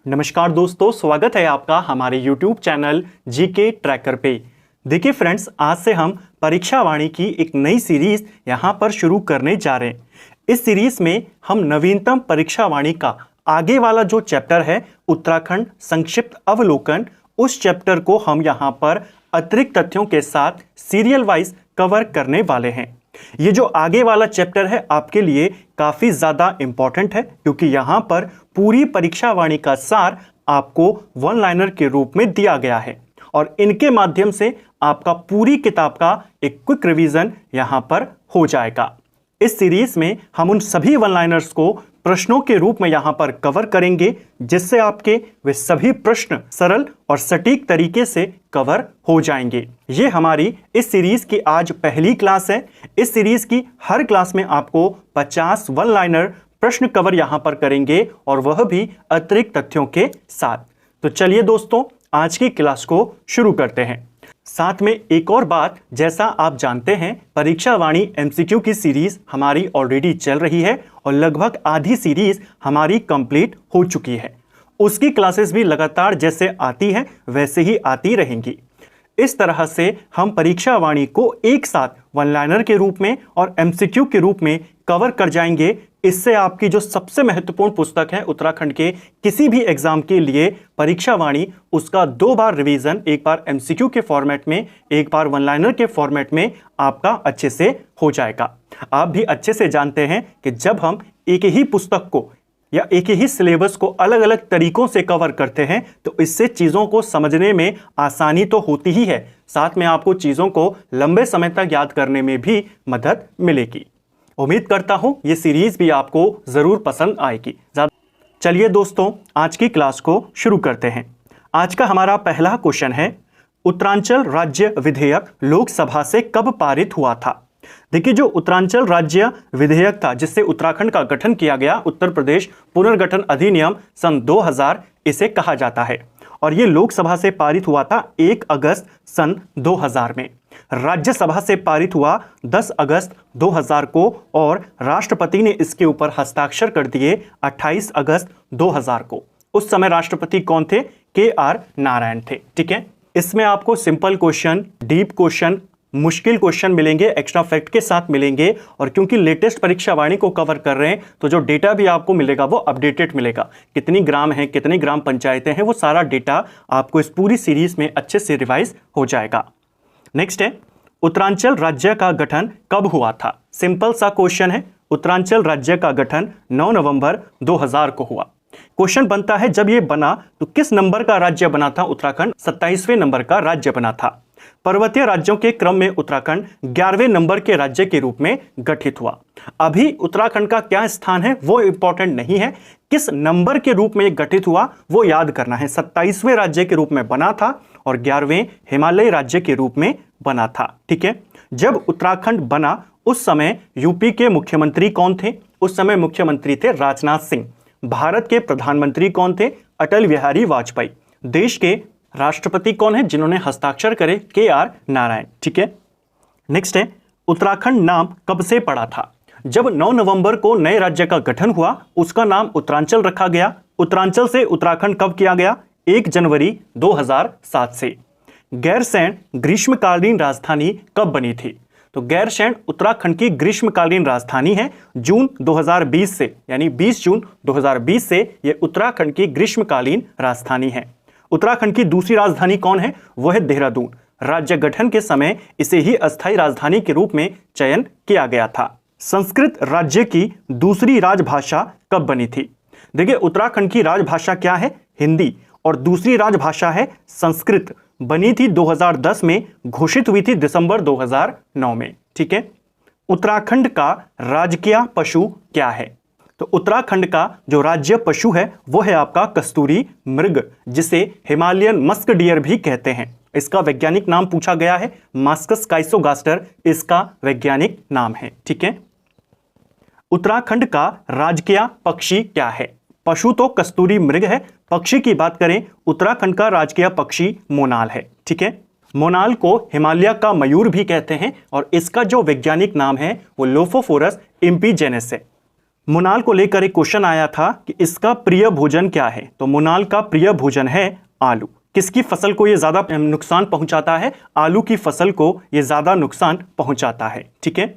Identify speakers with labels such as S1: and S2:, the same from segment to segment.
S1: नमस्कार दोस्तों, स्वागत है आपका हमारे YouTube चैनल जीके ट्रैकर पे। देखिए फ्रेंड्स, आज से हम परीक्षा वाणी की एक नई सीरीज यहाँ पर शुरू करने जा रहे हैं। इस सीरीज में हम नवीनतम परीक्षा वाणी का आगे वाला जो चैप्टर है उत्तराखंड संक्षिप्त अवलोकन, उस चैप्टर को हम यहाँ पर अतिरिक्त तथ्यों के साथ सीरियल वाइज कवर करने वाले हैं। ये जो आगे वाला चैप्टर है आपके लिए काफ़ी ज़्यादा इम्पॉर्टेंट है, क्योंकि यहाँ पर पूरी परीक्षा वाणी का सार आपको वन लाइनर के रूप में दिया गया है और इनके माध्यम से आपका पूरी किताब का एक क्विक रिवीजन यहाँ पर हो जाएगा। इस सीरीज में हम उन सभी वन लाइनर्स को प्रश्नों के रूप में यहाँ पर कवर करेंगे, जिससे आपके वे सभी प्रश्न सरल और सटीक तरीके से कवर हो जाएंगे। ये हमारी इस सीरीज की आज पहली क्लास है। इस सीरीज की हर क्लास में आपको 50 वन लाइनर प्रश्न कवर यहाँ पर करेंगे और वह भी अतिरिक्त तथ्यों के साथ। तो चलिए दोस्तों, आज की क्लास को शुरू करते हैं। साथ में एक और बात, जैसा आप जानते हैं परीक्षा वाणी एमसीक्यू की सीरीज हमारी ऑलरेडी चल रही है और लगभग आधी सीरीज हमारी कंप्लीट हो चुकी है। उसकी क्लासेस भी लगातार जैसे आती हैं वैसे ही आती रहेंगी। इस तरह से हम परीक्षा वाणी को एक साथ वन लाइनर के रूप में और एमसीक्यू के रूप में कवर कर जाएंगे। इससे आपकी जो सबसे महत्वपूर्ण पुस्तक है उत्तराखंड के किसी भी एग्जाम के लिए परीक्षा वाणी, उसका 2 बार रिवीजन, एक बार एमसीक्यू के फॉर्मेट में, एक बार वन लाइनर के फॉर्मेट में आपका अच्छे से हो जाएगा। आप भी अच्छे से जानते हैं कि जब हम एक ही पुस्तक को या एक ही सिलेबस को अलग अलग तरीकों से कवर करते हैं तो इससे चीज़ों को समझने में आसानी तो होती ही है, साथ में आपको चीज़ों को लंबे समय तक याद करने में भी मदद मिलेगी। उम्मीद करता हूं ये सीरीज भी आपको ज़रूर पसंद आएगी। चलिए दोस्तों, आज की क्लास को शुरू करते हैं। आज का हमारा पहला क्वेश्चन है, उत्तरांचल राज्य विधेयक लोकसभा से कब पारित हुआ था? देखिए, जो उत्तरांचल राज्य विधेयक था जिससे उत्तराखंड का गठन किया गया, उत्तर प्रदेश पुनर्गठन अधिनियम सन 2000 इसे कहा जाता है और ये लोकसभा से पारित हुआ था 1 अगस्त सन 2000 में। राज्यसभा से पारित हुआ 10 अगस्त 2000 को और राष्ट्रपति ने इसके ऊपर हस्ताक्षर कर दिए 28 अगस्त 2000 को। उस समय राष्ट्रपति कौन थे? KR नारायण थे। ठीक है, इसमें आपको सिंपल क्वेश्चन, डीप क्वेश्चन, मुश्किल क्वेश्चन मिलेंगे, एक्स्ट्रा फैक्ट के साथ मिलेंगे। और क्योंकि लेटेस्ट परीक्षा वाणी को कवर कर रहे हैं तो जो डेटा भी आपको मिलेगा वो अपडेटेड मिलेगा। कितनी ग्राम है, कितनी ग्राम पंचायतें हैं, वो सारा डेटा आपको इस पूरी सीरीज में अच्छे से रिवाइज हो जाएगा। नेक्स्ट है, उत्तरांचल राज्य का गठन कब हुआ था? सिंपल सा क्वेश्चन है। उत्तरांचल राज्य का गठन 9 नवंबर 2000 को हुआ। क्वेश्चन बनता है, जब ये बना तो किस नंबर का राज्य बना था? उत्तराखंड 27वें नंबर का राज्य बना था। पर्वतीय राज्यों के क्रम में उत्तराखंड 11वें नंबर के राज्य के रूप में गठित हुआ। अभी उत्तराखंड का क्या स्थान है वो इंपॉर्टेंट नहीं है, किस नंबर के रूप में गठित हुआ वो याद करना है। 27वें राज्य के रूप में बना था और 11वें हिमालयी राज्य के रूप में बना था। ठीक है, जब उत्तराखंड बना उस समय यूपी के मुख्यमंत्री कौन थे? उस समय मुख्यमंत्री थे राजनाथ सिंह। भारत के प्रधानमंत्री कौन थे? अटल बिहारी वाजपेयी। देश के राष्ट्रपति कौन है जिन्होंने हस्ताक्षर करे? KR नारायण। ठीक है, नेक्स्ट है, उत्तराखंड नाम कब से पड़ा था? जब 9 नवंबर को नए राज्य का गठन हुआ उसका नाम उत्तरांचल रखा गया। उत्तरांचल से उत्तराखंड कब किया गया? 1 जनवरी 2007 से। गैरसैंण ग्रीष्मकालीन राजधानी कब बनी थी? तो गैरसैंण उत्तराखंड की ग्रीष्मकालीन राजधानी है। जून 2020 से, यानी 20 जून 2020 से ये उत्तराखंड की ग्रीष्मकालीन राजधानी है। उत्तराखंड की दूसरी राजधानी कौन है? वो है देहरादून। राज्य गठन के समय इसे ही अस्थायी राजधानी के रूप में चयन किया गया था। संस्कृत राज्य की दूसरी राजभाषा कब बनी थी? देखिए, उत्तराखंड की राजभाषा क्या है? हिंदी, और दूसरी राजभाषा है संस्कृत। बनी थी 2010 में, घोषित हुई थी दिसंबर 2009 में। ठीक है, उत्तराखंड का राजकीय पशु क्या है? तो उत्तराखंड का जो राज्य पशु है वो है आपका कस्तूरी मृग, जिसे हिमालयन मस्क डियर भी कहते हैं। इसका वैज्ञानिक नाम पूछा गया है, मास्कस काइसोगास्टर इसका वैज्ञानिक नाम है। ठीक है, उत्तराखंड का राजकीय पक्षी क्या है? पशु तो कस्तूरी मृग है, पक्षी की बात करें उत्तराखंड का राजकीय पक्षी मोनाल है। ठीक है, मोनाल को हिमालय का मयूर भी कहते हैं और इसका जो वैज्ञानिक नाम है वो लोफोफोरस इम्पीजेनेस है। मुनाल को लेकर एक क्वेश्चन आया था कि इसका प्रिय भोजन क्या है। तो मुनाल का प्रिय भोजन है आलू। किसकी फसल को ये ज्यादा नुकसान पहुंचाता है? आलू की फसल को ये ज्यादा नुकसान पहुंचाता है। ठीक है,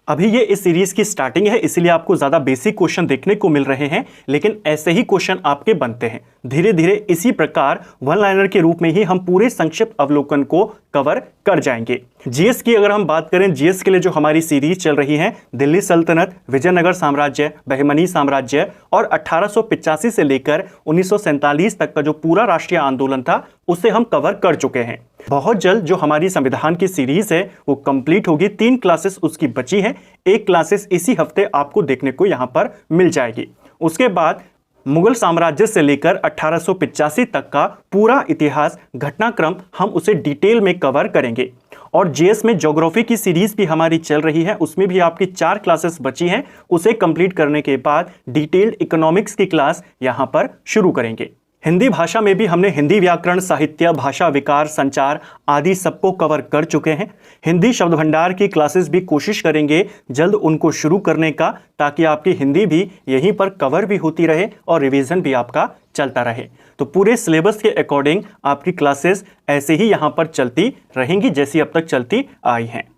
S1: अभी ये इस सीरीज की स्टार्टिंग है, इसलिए आपको ज्यादा बेसिक क्वेश्चन देखने को मिल रहे हैं, लेकिन ऐसे ही क्वेश्चन आपके बनते हैं। धीरे धीरे इसी प्रकार वन लाइनर के रूप में ही हम पूरे संक्षिप्त अवलोकन को कवर कर जाएंगे। जीएस की अगर हम बात करें, जीएस के लिए जो हमारी सीरीज चल रही है, दिल्ली सल्तनत, विजयनगर साम्राज्य, बहमनी साम्राज्य और 1885 से लेकर 1947 तक का जो पूरा राष्ट्रीय आंदोलन था उसे हम कवर कर चुके हैं। बहुत जल्द जो हमारी संविधान की सीरीज है वो कंप्लीट होगी। 3 क्लासेस उसकी बची है, 1 क्लासेस इसी हफ्ते आपको देखने को यहां पर मिल जाएगी। उसके बाद मुगल साम्राज्य से लेकर 1885 तक का पूरा इतिहास घटनाक्रम हम उसे डिटेल में कवर करेंगे। और जीएस में ज्योग्राफी की सीरीज भी हमारी चल रही है, उसमें भी आपकी 4 क्लासेस बची हैं। उसे कंप्लीट करने के बाद डिटेल्ड इकोनॉमिक्स की क्लास यहां पर शुरू करेंगे। हिंदी भाषा में भी हमने हिंदी व्याकरण, साहित्य, भाषा विकार, संचार आदि सबको कवर कर चुके हैं। हिंदी शब्द भंडार की क्लासेस भी कोशिश करेंगे जल्द उनको शुरू करने का, ताकि आपकी हिंदी भी यहीं पर कवर भी होती रहे और रिवीजन भी आपका चलता रहे। तो पूरे सिलेबस के अकॉर्डिंग आपकी क्लासेस ऐसे ही यहां पर चलती रहेंगी जैसी अब तक चलती आई हैं।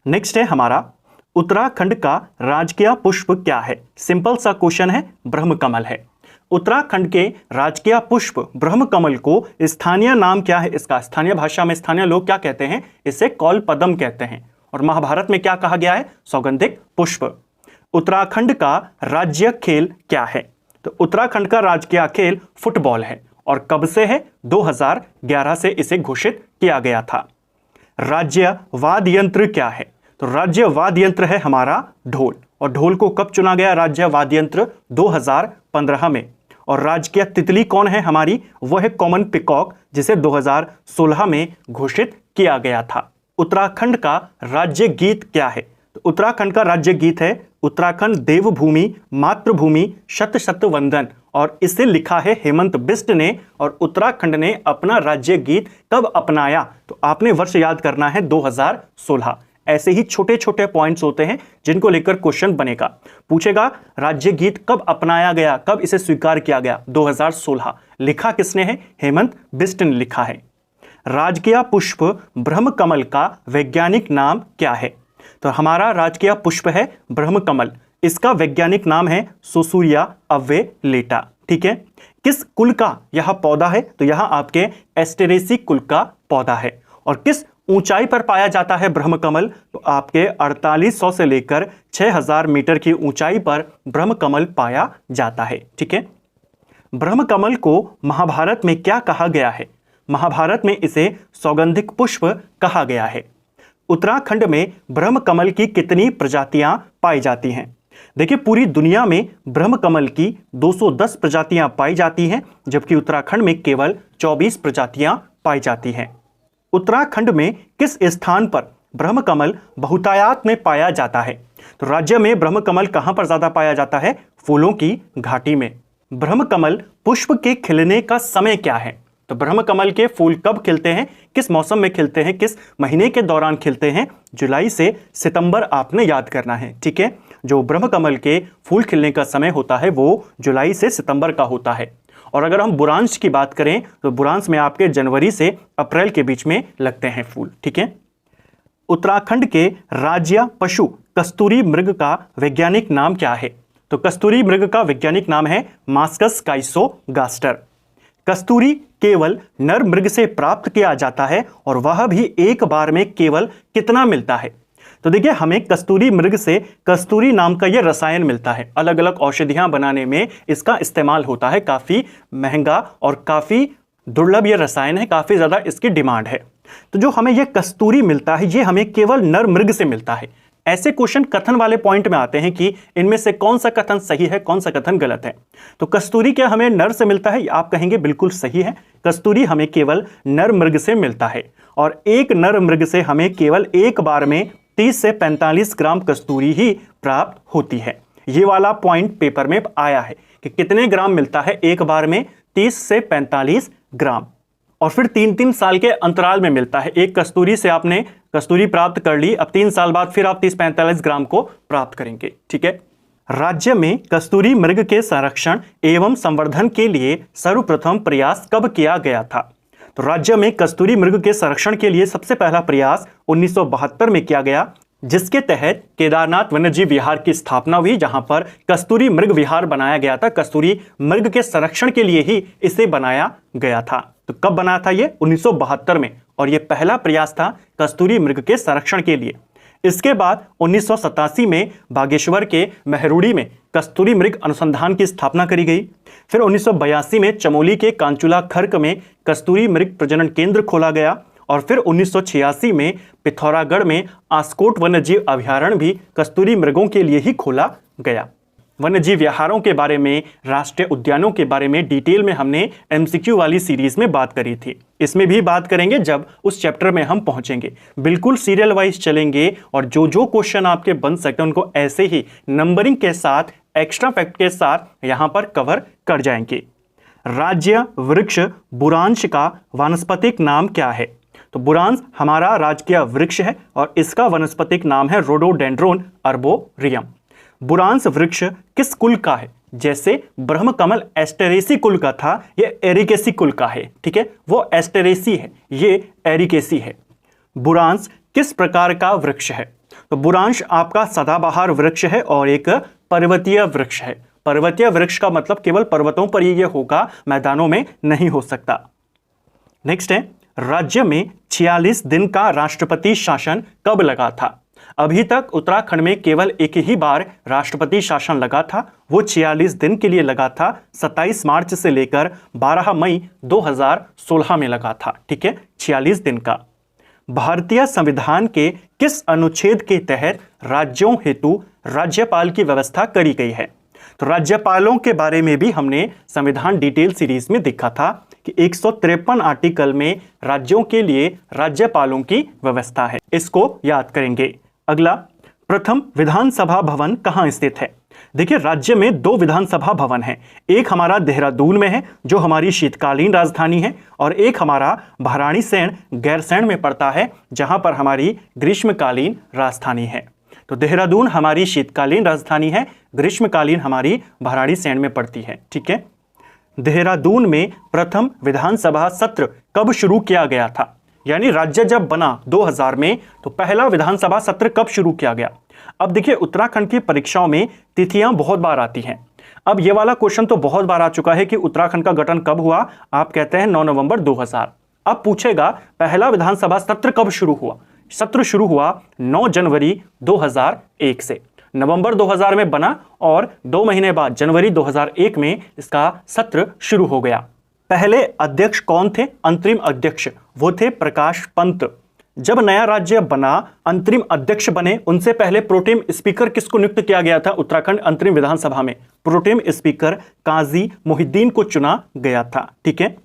S1: नेक्स्ट है हमारा उत्तराखंड का राजकीय पुष्प क्या है? सिंपल सा क्वेश्चन है, ब्रह्म कमल है। उत्तराखंड के राजकीय पुष्प ब्रह्म कमल को स्थानीय नाम क्या है इसका? स्थानीय भाषा में स्थानीय लोग क्या कहते हैं? इसे कौल पदम कहते हैं। और महाभारत में क्या कहा गया है? सौगंधिक पुष्प। उत्तराखंड का राज्य खेल क्या है? तो उत्तराखंड का राजकीय खेल फुटबॉल है। और कब से है? 2011 से इसे घोषित किया गया था। राज्य वाद्य यंत्र क्या है? तो राज्य वाद्य यंत्र है हमारा ढोल। और ढोल को कब चुना गया राज्य वाद्य यंत्र? 2015 में। और राजकीय तितली कौन है हमारी? वह है कॉमन पिकॉक, जिसे 2016 में घोषित किया गया था। उत्तराखंड का राज्य गीत क्या है? तो उत्तराखंड का राज्य गीत है उत्तराखंड देवभूमि मातृभूमि शत शत वंदन। और इसे लिखा है हेमंत बिष्ट ने। और उत्तराखंड ने अपना राज्य गीत कब अपनाया? तो आपने वर्ष याद करना है, 2016। ऐसे ही छोटे छोटे पॉइंट्स होते हैं जिनको लेकर क्वेश्चन बनेगा। पूछेगा राज्य गीत कब अपनाया गया, कब इसे स्वीकार किया गया? 2016। लिखा किसने है? हेमंत बिष्ट ने लिखा है। राजकीय पुष्प ब्रह्म कमल का वैज्ञानिक नाम क्या है? तो हमारा राजकीय पुष्प है ब्रह्म कमल। इसका वैज्ञानिक नाम है सोसूरिया अव्वेलेटा। ठीक है, किस कुल का यह पौधा है? तो यह आपके एस्टेरेसी कुल का पौधा है। और किस ऊंचाई पर पाया जाता है ब्रह्म कमल? तो आपके 4800 से लेकर 6000 मीटर की ऊंचाई पर ब्रह्म कमल पाया जाता है। ठीक है, ब्रह्म कमल को महाभारत में क्या कहा गया है? महाभारत में इसे सौगंधिक पुष्प कहा गया है। उत्तराखंड में ब्रह्म कमल की कितनी प्रजातियां पाई जाती हैं? देखिए, पूरी दुनिया में ब्रह्म कमल की 210 प्रजातियां पाई जाती हैं, जबकि उत्तराखंड में केवल 24 प्रजातियां पाई जाती हैं। उत्तराखंड में किस स्थान पर ब्रह्म कमल बहुतायत में पाया जाता है? तो राज्य में ब्रह्म कमल कहां पर ज्यादा पाया जाता है? फूलों की घाटी में। ब्रह्म कमल पुष्प के खिलने का समय क्या है? तो ब्रह्म कमल के फूल कब खिलते हैं, किस मौसम में खिलते हैं, किस महीने के दौरान खिलते हैं? जुलाई से सितंबर आपने याद करना है। ठीक है, जो ब्रह्म कमल के फूल खिलने का समय होता है वो जुलाई से सितंबर का होता है। और अगर हम बुरांश की बात करें तो बुरांश में आपके जनवरी से अप्रैल के बीच में लगते हैं फूल। ठीक है, उत्तराखंड के राज्य पशु कस्तूरी मृग का वैज्ञानिक नाम क्या है? तो कस्तूरी मृग का वैज्ञानिक नाम है मास्कस काइसोगास्टर। कस्तूरी केवल नर मृग से प्राप्त किया जाता है और वह भी एक बार में केवल कितना मिलता है? तो देखिए, हमें कस्तूरी मृग से कस्तूरी नाम का यह रसायन मिलता है। अलग अलग औषधियां बनाने में इसका इस्तेमाल होता है। काफी महंगा और काफी दुर्लभ यह रसायन है, काफी ज्यादा इसकी डिमांड है। तो जो हमें यह कस्तूरी मिलता है ये हमें केवल नर मृग से मिलता है। ऐसे क्वेश्चन कथन वाले पॉइंट में आते हैं कि इनमें से कौन सा कथन सही है, कौन सा कथन गलत है। तो कस्तूरी क्या हमें नर से मिलता है? आप कहेंगे बिल्कुल सही है, कस्तूरी हमें केवल नर मृग से मिलता है। और एक नर मृग से हमें केवल एक बार में 30 से 45 ग्राम कस्तूरी ही प्राप्त होती है। ये वाला पॉइंट पेपर में आया है कि कितने ग्राम मिलता है एक बार में? 30 से 45 ग्राम। और फिर 3-3 साल के अंतराल में मिलता है। एक कस्तूरी से आपने कस्तूरी प्राप्त कर ली, अब 3 साल बाद फिर आप 30-45 ग्राम को प्राप्त करेंगे। ठीक है, राज्य में कस्तूरी मृग के संरक्षण एवं संवर्धन के लिए सर्वप्रथम प्रयास कब किया गया था? तो राज्य में कस्तूरी मृग के संरक्षण के लिए सबसे पहला प्रयास 1972 में किया गया, जिसके तहत केदारनाथ वन्यजीव विहार की स्थापना हुई, जहां पर कस्तूरी मृग विहार बनाया गया था। कस्तूरी मृग के संरक्षण के लिए ही इसे बनाया गया था। तो कब बना था ये? 1972 में, और यह पहला प्रयास था कस्तूरी मृग के संरक्षण के लिए। इसके बाद 1987 में बागेश्वर के मेहरुड़ी में कस्तूरी मृग अनुसंधान की स्थापना करी गई। फिर 1982 में चमोली के कांचुला खर्क में कस्तूरी मृग प्रजनन केंद्र खोला गया, और फिर 1986 में पिथौरागढ़ में आस्कोट वन्यजीव अभयारण्य भी कस्तूरी मृगों के लिए ही खोला गया। वन्यजीव विहारों के बारे में, राष्ट्रीय उद्यानों के बारे में डिटेल में हमने एमसीक्यू वाली सीरीज में बात करी थी। इसमें भी बात करेंगे जब उस चैप्टर में हम पहुंचेंगे। बिल्कुल सीरियल वाइज चलेंगे, और जो जो क्वेश्चन आपके बन सकते हैं उनको ऐसे ही नंबरिंग के साथ, एक्स्ट्रा फैक्ट के साथ यहां पर कवर कर जाएंगे। राज्य वृक्ष बुरांश का वानस्पतिक नाम क्या है? तो बुरांश हमारा राजकीय वृक्ष है और इसका वनस्पतिक नाम है रोडोडेंड्रोन अर्बोरियम। बुरांश वृक्ष किस कुल का है? जैसे ब्रह्मकमल एस्टेरेसी कुल का था, ये एरिकेसी कुल का है। ठीक है, वो एस्टेरेसी है, ये एरिकेसी है। बुरांश किस प्रकार का वृक्ष है? तो बुरांश आपका सदाबहार वृक्ष है और एक पर्वतीय वृक्ष है। पर्वतीय वृक्ष का मतलब केवल पर्वतों पर ही ये होगा, मैदानों में नहीं हो सकता। नेक्स्ट है, राज्य में 46 दिन का राष्ट्रपति शासन कब लगा था? अभी तक उत्तराखंड में केवल एक ही बार राष्ट्रपति शासन लगा था, वो 46 दिन के लिए लगा था। 27 मार्च से लेकर 12 मई 2016 में लगा था। ठीक है, 46 दिन का। भारतीय संविधान के किस अनुच्छेद के तहत राज्यों हेतु राज्यपाल की व्यवस्था करी गई है? तो राज्यपालों के बारे में भी हमने संविधान डिटेल सीरीज में देखा था कि 153 आर्टिकल में राज्यों के लिए राज्यपालों की व्यवस्था है। इसको याद करेंगे। अगला, प्रथम विधानसभा भवन कहाँ स्थित है? देखिए, राज्य में 2 विधानसभा भवन हैं। एक हमारा देहरादून में है, जो हमारी शीतकालीन राजधानी है, और एक हमारा भराड़ीसैंण गैरसैंण में पड़ता है, जहां पर हमारी ग्रीष्मकालीन राजधानी है। तो देहरादून हमारी शीतकालीन राजधानी है, ग्रीष्मकालीन हमारी भराड़ीसैंण में पड़ती है। ठीक है, देहरादून में प्रथम विधानसभा सत्र कब शुरू किया गया था? यानी राज्य जब बना 2000 में, तो पहला विधानसभा सत्र कब शुरू किया गया? अब देखिए, उत्तराखंड की परीक्षाओं में तिथियां बहुत बार आती हैं। अब ये वाला क्वेश्चन तो बहुत बार आ चुका है कि उत्तराखंड का गठन कब हुआ? आप कहते हैं 9 नवंबर 2000। अब पूछेगा पहला विधानसभा सत्र कब शुरू हुआ? सत्र शुरू हुआ 9 जनवरी 2001 से। नवंबर 2000 में बना और 2 महीने बाद जनवरी 2001 में इसका सत्र शुरू हो गया। पहले अध्यक्ष कौन थे? अंतरिम अध्यक्ष वो थे प्रकाश पंत। जब नया राज्य बना, अंतरिम अध्यक्ष बने। उनसे पहले प्रोटेम स्पीकर किसको नियुक्त किया गया था? उत्तराखंड अंतरिम विधानसभा में प्रोटेम स्पीकर काजी मोहिद्दीन को चुना गया था। ठीक है,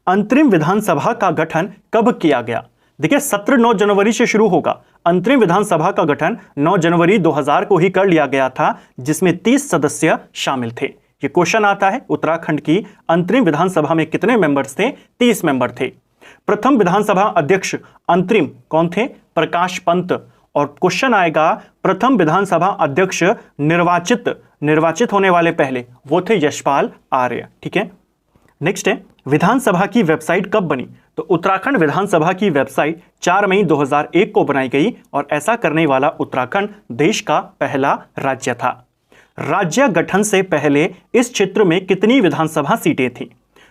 S1: अंतरिम विधानसभा का गठन कब किया गया? देखिए, सत्र 9 जनवरी से शुरू होगा। अंतरिम विधानसभा का गठन 9 जनवरी 2000 को ही कर लिया गया था, जिसमें 30 सदस्य शामिल थे। ये क्वेश्चन आता है, उत्तराखंड की अंतरिम विधानसभा में कितने मेंबर्स थे? 30 मेंबर थे। प्रथम विधानसभा अध्यक्ष अंतरिम कौन थे? प्रकाश पंत। और क्वेश्चन आएगा, प्रथम विधानसभा अध्यक्ष निर्वाचित होने वाले पहले, वो थे यशपाल आर्य। ठीक है, नेक्स्ट है, विधानसभा की वेबसाइट कब बनी? तो उत्तराखंड विधानसभा की वेबसाइट 4 मई 2001 को बनाई गई, और ऐसा करने वाला उत्तराखंड देश का पहला राज्य था। राज्य गठन से पहले इस क्षेत्र में कितनी विधानसभा सीटें थीं?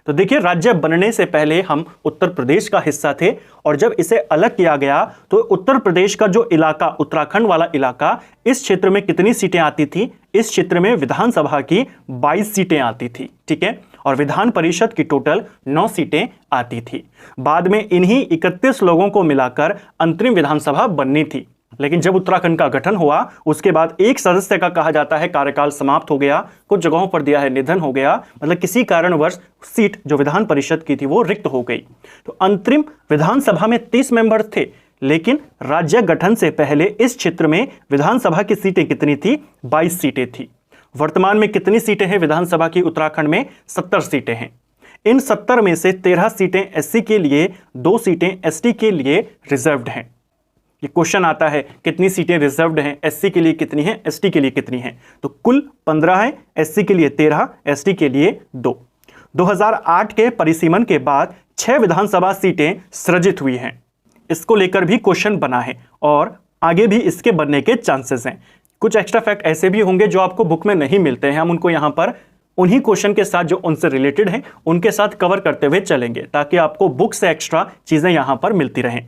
S1: तो देखिए, राज्य बनने से पहले हम उत्तर प्रदेश का हिस्सा थे, और जब इसे अलग किया गया तो उत्तर प्रदेश का जो इलाका, उत्तराखंड वाला इलाका, इस क्षेत्र में कितनी सीटें आती थी? इस क्षेत्र में विधानसभा की 22 सीटें आती थी। ठीक है, और विधान परिषद की टोटल 9 सीटें आती थी। बाद में इन्हीं 31 लोगों को मिलाकर अंतरिम विधानसभा बननी थी, लेकिन जब उत्तराखंड का गठन हुआ उसके बाद एक सदस्य का कहा जाता है कार्यकाल समाप्त हो गया, कुछ जगहों पर दिया है निधन हो गया, मतलब किसी कारणवश सीट जो विधान परिषद की थी वो रिक्त हो गई। तो अंतरिम विधानसभा में 30 मेंबर थे, लेकिन राज्य गठन से पहले इस क्षेत्र में विधानसभा की सीटें कितनी थी? 22 सीटें थी। वर्तमान में कितनी सीटें हैं विधानसभा की? उत्तराखंड में 70 सीटें हैं। इन 70 में से 13 सीटें एससी के लिए, 2 सीटें एसटी के लिए रिजर्व्ड हैं। ये क्वेश्चन आता है कितनी सीटें रिजर्व्ड हैं, एससी के लिए कितनी हैं, एसटी के लिए कितनी हैं। तो कुल 15 है, एससी के लिए 13, एसटी के लिए 2। 2008 के परिसीमन के बाद 6 विधानसभा सीटें सृजित हुई हैं। इसको लेकर भी क्वेश्चन बना है और आगे भी इसके बनने के चांसेस हैं। कुछ एक्स्ट्रा फैक्ट ऐसे भी होंगे जो आपको बुक में नहीं मिलते हैं, हम उनको यहाँ पर उन्हीं क्वेश्चन के साथ जो उनसे रिलेटेड हैं उनके साथ कवर करते हुए चलेंगे, ताकि आपको बुक से एक्स्ट्रा चीज़ें यहाँ पर मिलती रहें।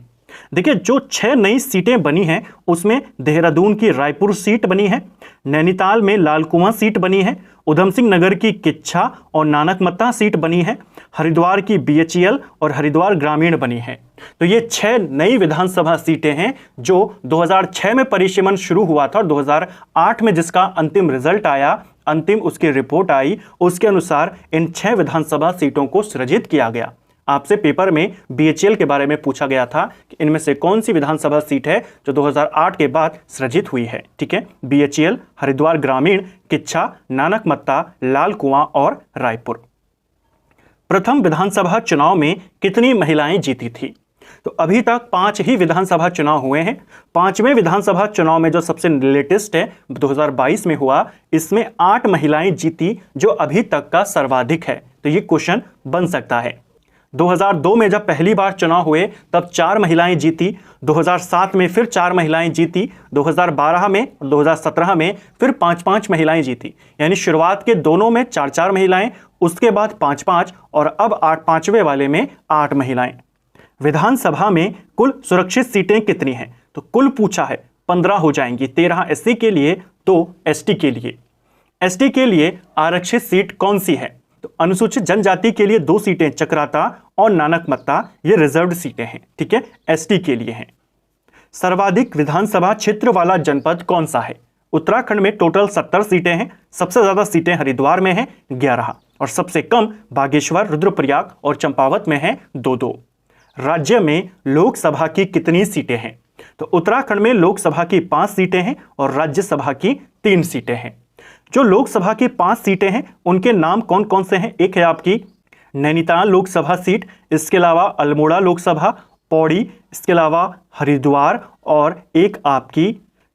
S1: देखिए, जो 6 नई सीटें बनी हैं उसमें देहरादून की रायपुर सीट बनी है, नैनीताल में लाल कुआं सीट बनी है, उधम सिंह नगर की किच्छा और नानकमत्ता सीट बनी है, हरिद्वार की BHEL और हरिद्वार ग्रामीण बनी है। तो ये 6 नई विधानसभा सीटें हैं जो 2006 में परिसीमन शुरू हुआ था और 2008 में जिसका अंतिम रिजल्ट आया, अंतिम उसकी रिपोर्ट आई, उसके अनुसार इन 6 विधानसभा सीटों को सृजित किया गया। आपसे पेपर में BHEL के बारे में पूछा गया था कि इनमें से कौन सी विधानसभा सीट है जो 2008 के बाद सृजित हुई है। ठीक है, BHEL, हरिद्वार ग्रामीण, किच्छा, नानकमत्ता, लाल कुआं और रायपुर। प्रथम विधानसभा चुनाव में कितनी महिलाएं जीती थी? तो अभी तक 5 ही विधानसभा चुनाव हुए हैं। 5वें विधानसभा चुनाव में जो सबसे लेटेस्ट है 2022 में हुआ, इसमें 8 महिलाएं जीती, जो अभी तक का सर्वाधिक है। तो ये क्वेश्चन बन सकता है। 2002 में जब पहली बार चुनाव हुए तब 4 महिलाएं जीती, 2007 में फिर 4 महिलाएं जीती, 2012 में और 2017 में फिर 5-5 महिलाएं जीती। यानी शुरुआत के दोनों में 4-4 महिलाएं, उसके बाद 5-5 और अब 5वें वाले में 8 महिलाएं। विधानसभा में कुल सुरक्षित सीटें कितनी हैं? तो कुल पूछा है 15 हो जाएंगी, 13 एससी के लिए, 2 एसटी के लिए। एसटी के लिए आरक्षित सीट कौन सी है? तो अनुसूचित जनजाति के लिए 2 सीटें चक्राता और नानकमत्ता, ये रिजर्व्ड सीटें हैं। ठीक है, एसटी के लिए हैं। सर्वाधिक विधानसभा क्षेत्र वाला जनपद कौन सा है? उत्तराखंड में टोटल 70 सीटें हैं। सबसे ज्यादा सीटें हरिद्वार में हैं 11 और सबसे कम बागेश्वर, रुद्रप्रयाग और चंपावत में हैं 2-2। राज्य में लोकसभा की कितनी सीटें हैं? तो उत्तराखंड में लोकसभा की 5 सीटें हैं और राज्यसभा की 3 सीटें हैं। जो लोकसभा की 5 सीटें हैं उनके नाम कौन कौन से हैं? एक है आपकी नैनीताल लोकसभा सीट, इसके अलावा अल्मोड़ा लोकसभा, पौड़ी, इसके अलावा हरिद्वार और एक आपकी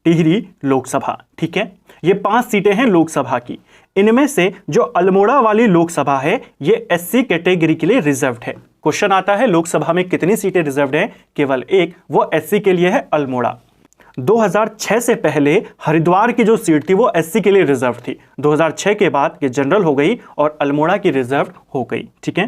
S1: टिहरी लोकसभा। ठीक है, ये 5 सीटें हैं लोकसभा की। इनमें से जो अल्मोड़ा वाली लोकसभा है ये एससी कैटेगरी के लिए रिजर्व्ड है। क्वेश्चन आता है लोकसभा में कितनी सीटें रिजर्व्ड हैं? केवल एक, वो एससी के लिए है, अल्मोड़ा। 2006 से पहले हरिद्वार की जो सीट थी वो एससी के लिए रिजर्व थी। 2006 के बाद ये जनरल हो गई और अल्मोड़ा की रिजर्व हो गई। ठीक है,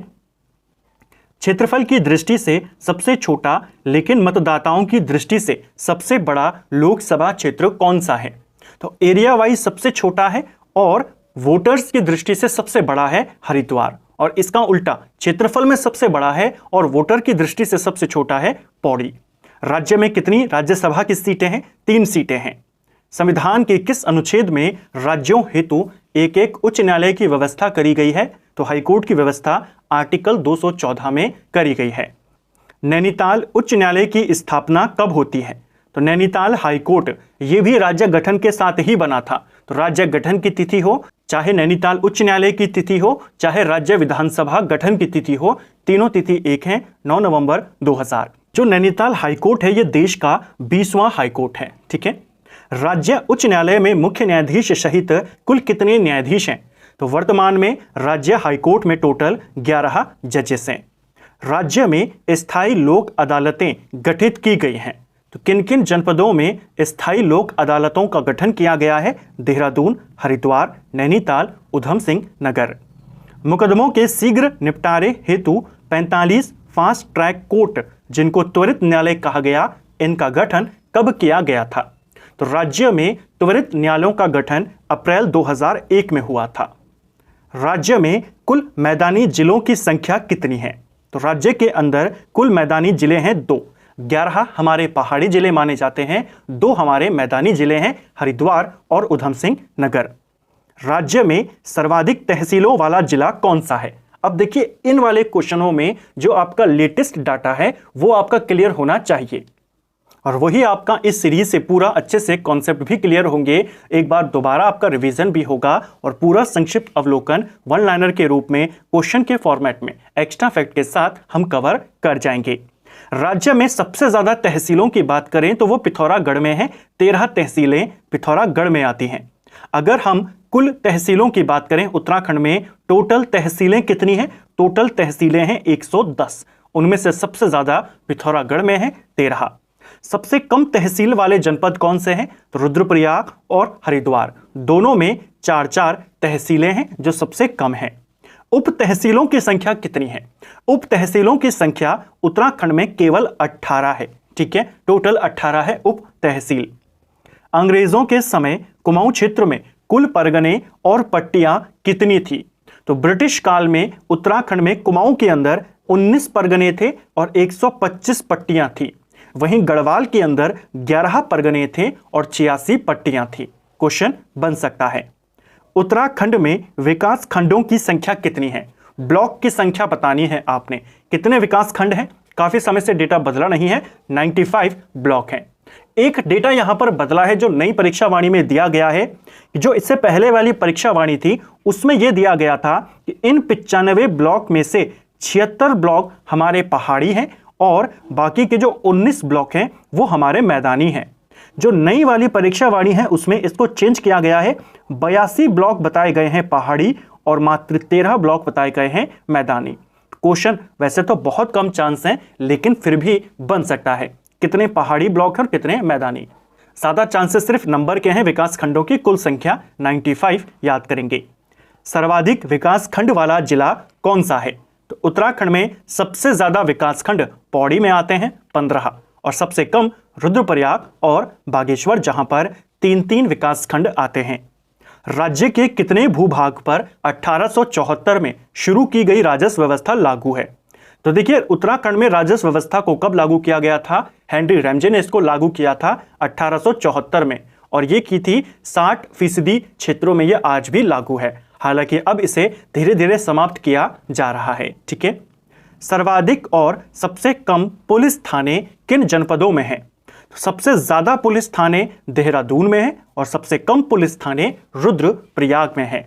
S1: क्षेत्रफल की दृष्टि से सबसे छोटा लेकिन मतदाताओं की दृष्टि से सबसे बड़ा लोकसभा क्षेत्र कौन सा है? तो एरिया वाइज सबसे छोटा है और वोटर्स की दृष्टि से सबसे बड़ा है हरिद्वार, और इसका उल्टा क्षेत्रफल में सबसे बड़ा है और वोटर की दृष्टि से सबसे छोटा है पौड़ी। राज्य में कितनी राज्यसभा की सीटें हैं? 3 सीटें हैं। संविधान के किस अनुच्छेद में राज्यों हेतु एक उच्च न्यायालय की व्यवस्था करी गई है? तो हाईकोर्ट की व्यवस्था आर्टिकल 214 में करी गई है। नैनीताल उच्च न्यायालय की स्थापना कब होती है? तो नैनीताल हाईकोर्ट ये भी राज्य गठन के साथ ही बना था। तो राज्य गठन की तिथि हो, चाहे नैनीताल उच्च न्यायालय की तिथि हो, चाहे राज्य विधानसभा गठन की तिथि हो, तीनों तिथि एक है, 9 नवंबर 2000। जो नैनीताल हाईकोर्ट है ये देश का 20वां हाईकोर्ट है। ठीक है, राज्य उच्च न्यायालय में मुख्य न्यायाधीश सहित कुल कितने न्यायाधीश हैं? तो वर्तमान में राज्य हाईकोर्ट में टोटल 11 जजेस हैं। राज्य में स्थायी लोक अदालतें गठित की गई हैं। तो किन किन जनपदों में स्थायी लोक अदालतों का गठन किया गया है? देहरादून, हरिद्वार, नैनीताल, उधम सिंह नगर। मुकदमों के शीघ्र निपटारे हेतु 45 फास्ट ट्रैक कोर्ट, जिनको त्वरित न्यायालय कहा गया, इनका गठन कब किया गया था? तो राज्य में त्वरित न्यायालयों का गठन अप्रैल 2001 में हुआ था। राज्य में कुल मैदानी जिलों की संख्या कितनी है? तो राज्य के अंदर कुल मैदानी जिले हैं 2। 11 हमारे पहाड़ी जिले माने जाते हैं, 2 हमारे मैदानी जिले हैं, हरिद्वार और उधम सिंह नगर। राज्य में सर्वाधिक तहसीलों वाला जिला कौन सा है? अब देखिए, इन वाले क्वेश्चनों में जो आपका लेटेस्ट डाटा है वो आपका क्लियर होना चाहिए, और वही आपका इस सीरीज से पूरा अच्छे से कॉन्सेप्ट भी क्लियर होंगे। एक बार दोबारा आपका रिवीजन भी होगा और पूरा संक्षिप्त अवलोकन 1 लाइनर के रूप में क्वेश्चन के फॉर्मेट में एक्स्ट्रा फैक्ट के साथ हम कवर कर जाएंगे। राज्य में सबसे ज्यादा तहसीलों की बात करें तो वो पिथौरागढ़ में है, 13 तहसीलें पिथौरागढ़ में आती हैं। अगर हम कुल तहसीलों की बात करें उत्तराखंड में टोटल तहसीलें कितनी हैं? टोटल तहसीलें हैं 110, उनमें से सबसे ज्यादा पिथौरागढ़ में है 13। सबसे कम तहसील वाले जनपद कौन से हैं? तो रुद्रप्रयाग और हरिद्वार, दोनों में 4-4 तहसीलें हैं जो सबसे कम हैं। उप तहसीलों की संख्या कितनी है? उप तहसीलों की संख्या उत्तराखंड में केवल 18 है। ठीक है, टोटल 18 है उप तहसील। अंग्रेजों के समय कुमाऊं क्षेत्र में कुल परगने और पट्टियां कितनी थी? तो ब्रिटिश काल में उत्तराखंड में कुमाऊं के अंदर 19 परगने थे और 125 पट्टियां थी। वहीं गढ़वाल के अंदर 11 परगने थे और 86 पट्टियां थी। क्वेश्चन बन सकता है। उत्तराखंड में विकास खंडों की संख्या कितनी है? ब्लॉक की संख्या बतानी है आपने। कितने विकास खंड हैं? काफी समय से डेटा बदला नहीं है, 95 ब्लॉक हैं। एक डेटा यहां पर बदला है जो नई परीक्षा वाणी में दिया गया है। जो इससे पहले वाली परीक्षा वाणी थी उसमें यह दिया गया था कि इन 95 ब्लॉक में से 76 ब्लॉक हमारे पहाड़ी हैं और बाकी के जो 19 ब्लॉक हैं वो हमारे मैदानी हैं। जो नई वाली परीक्षा वाणी है उसमें इसको चेंज किया गया है, 82 ब्लॉक बताए गए हैं पहाड़ी और मात्र 13 ब्लॉक बताए गए हैं मैदानी। क्वेश्चन वैसे तो बहुत कम चांस हैं लेकिन फिर भी बन सकता है। कितने पहाड़ी ब्लॉक हैं और कितने मैदानी? ज्यादा चांसेस सिर्फ नंबर के हैं। विकास खंडों की कुल संख्या 95 याद करेंगे। सर्वाधिक विकास खंड वाला जिला कौन सा है? तो उत्तराखंड में सबसे ज्यादा विकास खंड पौड़ी में आते हैं 15 और सबसे कम रुद्रप्रयाग और बागेश्वर जहां पर 3-3 विकास खंड आते हैं। राज्य के कितने भूभाग पर 1874 में शुरू की गई राजस्व व्यवस्था लागू है? तो देखिए उत्तराखंड में राजस्व व्यवस्था को कब लागू किया गया था? हेनरी रैमजे ने इसको लागू किया था 1874 में और ये की थी 60% क्षेत्रों में। ये आज भी लागू है, हालांकि अब इसे धीरे धीरे समाप्त किया जा रहा है। ठीक है, सर्वाधिक और सबसे कम पुलिस थाने किन जनपदों में हैं? सबसे ज्यादा पुलिस थाने देहरादून में है और सबसे कम पुलिस थाने रुद्रप्रयाग में है।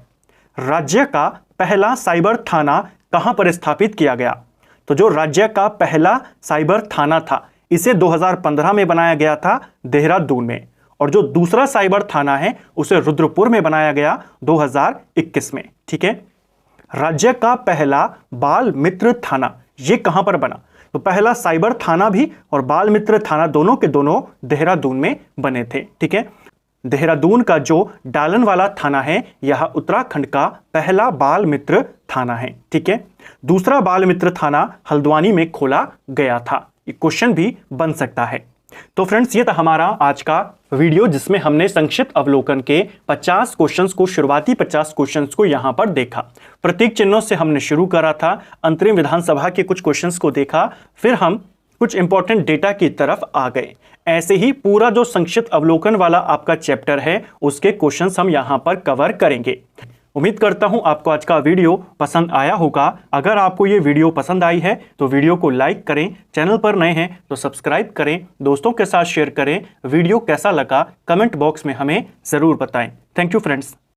S1: राज्य का पहला साइबर थाना कहां पर स्थापित किया गया? तो जो राज्य का पहला साइबर थाना था इसे 2015 में बनाया गया था देहरादून में, और जो दूसरा साइबर थाना है उसे रुद्रपुर में बनाया गया 2021 में। ठीक है, राज्य का पहला बाल मित्र थाना ये कहां पर बना? तो पहला साइबर थाना भी और बाल मित्र थाना दोनों के दोनों देहरादून में बने थे। ठीक है, देहरादून का जो डालन वाला थाना है यह उत्तराखंड का पहला बाल मित्र थाना है। ठीक है, दूसरा बाल मित्र थाना हल्द्वानी में खोला गया था। ये क्वेश्चन भी बन सकता है। तो फ्रेंड्स ये था हमारा आज का वीडियो जिसमें हमने संक्षिप्त अवलोकन के 50 क्वेश्चंस को, शुरुआती 50 क्वेश्चंस को यहां पर देखा। प्रतीक चिन्हों से हमने शुरू करा था, अंतरिम विधानसभा के कुछ क्वेश्चंस को देखा, फिर हम कुछ इंपॉर्टेंट डेटा की तरफ आ गए। ऐसे ही पूरा जो संक्षिप्त अवलोकन वाला आपका चैप्टर है उसके क्वेश्चंस हम यहां पर कवर करेंगे। उम्मीद करता हूं आपको आज का वीडियो पसंद आया होगा। अगर आपको ये वीडियो पसंद आई है तो वीडियो को लाइक करें, चैनल पर नए हैं तो सब्सक्राइब करें, दोस्तों के साथ शेयर करें। वीडियो कैसा लगा कमेंट बॉक्स में हमें ज़रूर बताएं। Thank you friends.